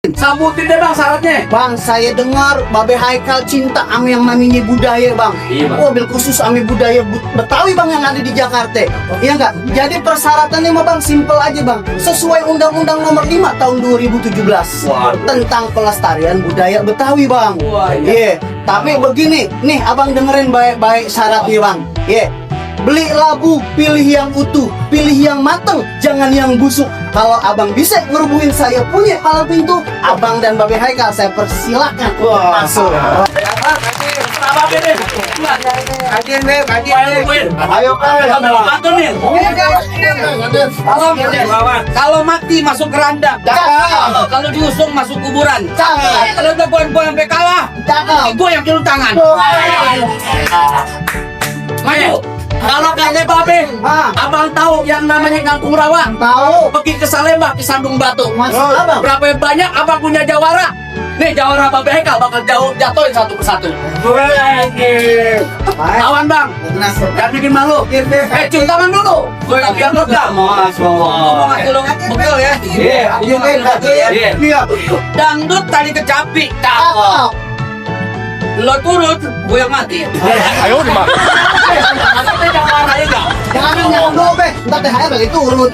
Sabutin deh bang syaratnya. Bang, saya dengar Babe Haikal cinta sama yang namanya budaya bang. Iya, Bang. Oh, bil khusus sama budaya Betawi bang yang ada di Jakarta. Iya enggak? Jadi persyaratannya mah bang simple aja bang. Sesuai Undang-Undang Nomor 5 tahun 2017 Waduh. tentang pelestarian budaya Betawi bang. Wah, iya. Iya. Tapi begini, nih abang dengerin baik-baik syaratnya bang. Iya. Beli labu, pilih yang utuh, pilih yang mateng, jangan yang busuk. Kalau abang bisa ngerubuhin saya punya palang pintu, abang dan Babe Haikal saya persilakan untuk masuk. Apa deh? Kajian Beb, Ayo kan. Bantu nih. Kalau mati masuk keranda. Cakep. Kalau diusung masuk kuburan. Cakep. Kalau udah poin-poin sampai kalah, Cakep. gue yang turun tangan. Maju. Kalau kakek Babe, abang tahu yang namanya Kampung Rawa. Tahu. Pergi ke Salemba, ke Sandung Batu. Masuk abang. Berapa banyak abang punya jawara? Nih jawara Babe Haikal bakal jatuhin satu persatu. Lawan bang, jangan bikin malu. Cium tangan dulu. Gue lagi yang lega. Ngomong aja lo betul ya. Iya. Dangdut tadi kecapi. Cakep. Lo turun, gue yang mati. Ayo dimana? Jangan jawaranya enggak. Jangan dulu, Be. Ntar THR lagi turun.